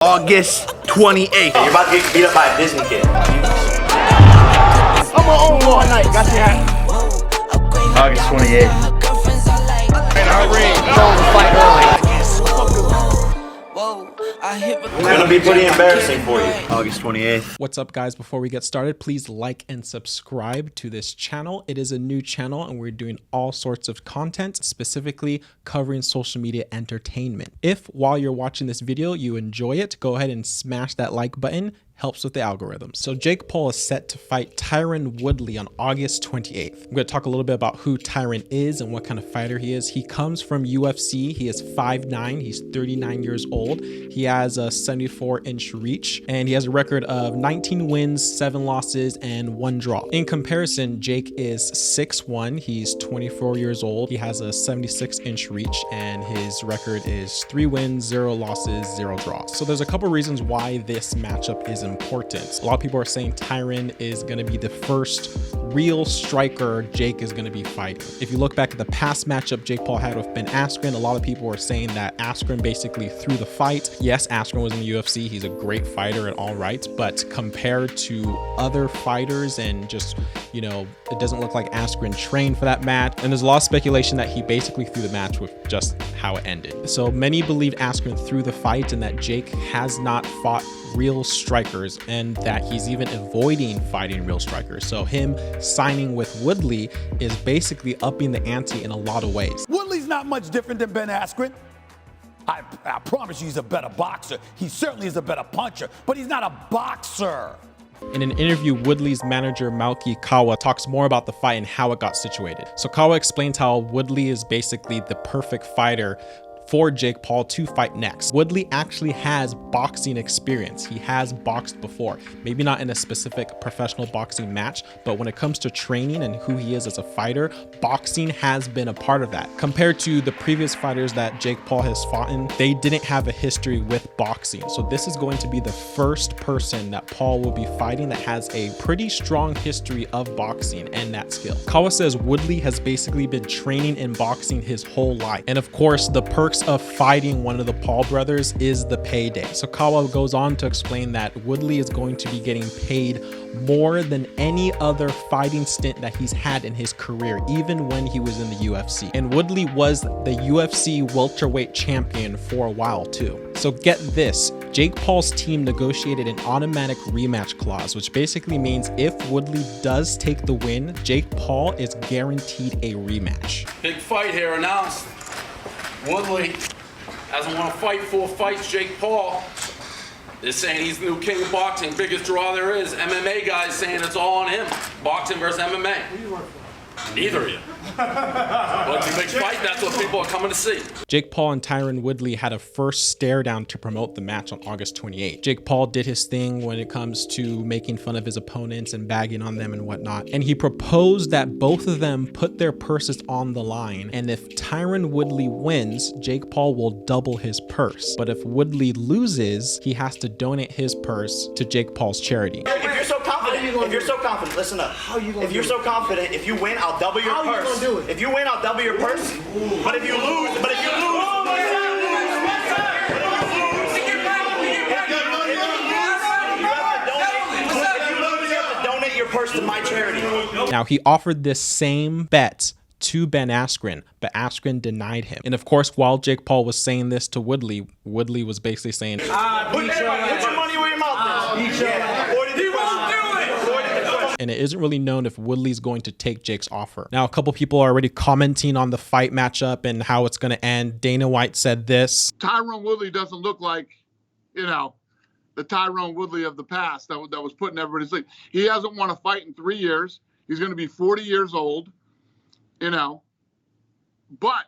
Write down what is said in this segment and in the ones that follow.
August 28th. You're about to get beat up by a Disney kid. I'm gonna own all night. Got your hat. August 28th. It's gonna be pretty embarrassing for you. August 28th. What's up, guys? Before we get started, please like and subscribe to this channel. It is a new channel and we're doing all sorts of content, specifically covering social media entertainment. If while you're watching this video you enjoy it, go ahead and smash that like button. Helps with the algorithm. So Jake Paul is set to fight Tyron Woodley on August 28th. I'm going to talk a little bit about who Tyron is and what kind of fighter he is. He comes from UFC. He is 5'9". He's 39 years old. He has a 74-inch reach and he has a record of 19 wins, 7 losses, and 1 draw. In comparison, Jake is 6'1". He's 24 years old. He has a 76-inch reach and his record is 3 wins, 0 losses, 0 draws. So there's a couple reasons why this matchup is important. A lot of people are saying Tyron is going to be the first real striker Jake is going to be fighting. If you look back at the past matchup Jake Paul had with Askren, a lot of people were saying that Askren basically threw the fight. Yes, Askren was in the UFC. He's a great fighter and all right, but compared to other fighters and just, you know, it doesn't look like Askren trained for that match. And there's a lot of speculation that he basically threw the match with just how it ended. So many believe Askren threw the fight and that Jake has not fought real strikers and that he's even avoiding fighting real strikers. So him signing with Woodley is basically upping the ante in a lot of ways. Woodley's not much different than Ben Askren. I promise you he's a better boxer. He certainly is a better puncher, but he's not a boxer. In an interview, Woodley's manager Malki Kawa talks more about the fight and how it got situated. So Kawa explains how Woodley is basically the perfect fighter for Jake Paul to fight next. Woodley actually has boxing experience. He has boxed before, maybe not in a specific professional boxing match, but when it comes to training and who he is as a fighter, boxing has been a part of that. Compared to the previous fighters that Jake Paul has fought in, they didn't have a history with boxing. So this is going to be the first person that Paul will be fighting that has a pretty strong history of boxing and that skill. Kawa says Woodley has basically been training in boxing his whole life. And of course, the perks of fighting one of the Paul brothers is the payday. So Kawa goes on to explain that Woodley is going to be getting paid more than any other fighting stint that he's had in his career, even when he was in the UFC. And Woodley was the UFC welterweight champion for a while too. So get this, Jake Paul's team negotiated an automatic rematch clause, which basically means if Woodley does take the win, Jake Paul is guaranteed a rematch. Big fight here announced. Woodley doesn't want to fight 4 fights. Jake Paul is saying he's the new king of boxing. Biggest draw there is. MMA guys saying it's all on him. Boxing versus MMA. Neither of you. Well, it's a big fight. That's what people are coming to see. Jake Paul and Tyron Woodley had a first stare down to promote the match on August 28th. Jake Paul did his thing when it comes to making fun of his opponents and bagging on them and whatnot. And he proposed that both of them put their purses on the line. And if Tyron Woodley wins, Jake Paul will double his purse. But if Woodley loses, he has to donate his purse to Jake Paul's charity. If you're so confident, listen up. If you're so confident, if you win, I'll double your purse. If you win, I'll double your purse. But if you lose, donate your purse to my charity. Now, he offered this same bet to Ben Askren, but Askren denied him. And of course, while Jake Paul was saying this to Woodley, Woodley was basically saying, put your money where your mouth is. And it isn't really known if Woodley's going to take Jake's offer. Now, a couple people are already commenting on the fight matchup and how it's going to end. Dana White said this. Tyron Woodley doesn't look like, you know, the Tyron Woodley of the past that was putting everybody to sleep. He hasn't won a fight in 3 years. He's going to be 40 years old, you know, but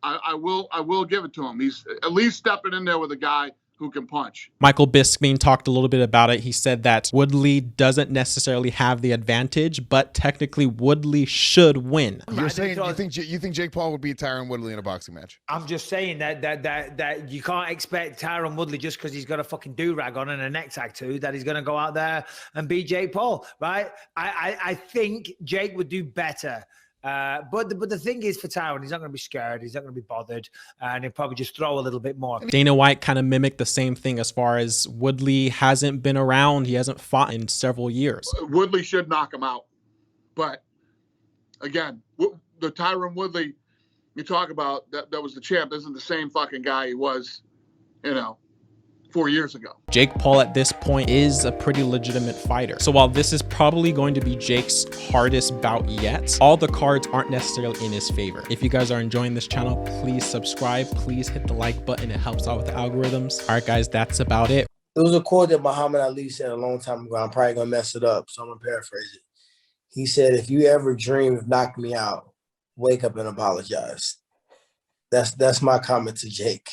I will give it to him. He's at least stepping in there with a guy who can punch. Michael Bisping talked a little bit about it. He said that Woodley doesn't necessarily have the advantage, but technically Woodley should win. You're saying you think Jake Paul would beat Tyron Woodley in a boxing match? I'm just saying that you can't expect Tyron Woodley just because he's got a fucking do-rag on and a neck tattoo that he's going to go out there and beat Jake Paul, right? I think Jake would do better But the thing is, for Tyron, he's not going to be scared. He's not going to be bothered, and he'll probably just throw a little bit more. Dana White kind of mimicked the same thing as far as Woodley hasn't been around. He hasn't fought in several years. Woodley should knock him out. But again, the Tyron Woodley you talk about that was the champ isn't the same fucking guy he was, 4 years ago. Jake Paul at this point is a pretty legitimate fighter. So while this is probably going to be Jake's hardest bout yet, all the cards aren't necessarily in his favor. If you guys are enjoying this channel, please subscribe. Please hit the like button. It helps out with the algorithms. All right, guys, that's about it. It was a quote that Muhammad Ali said a long time ago. I'm probably going to mess it up, so I'm going to paraphrase it. He said, if you ever dream of knocking me out, wake up and apologize. That's my comment to Jake.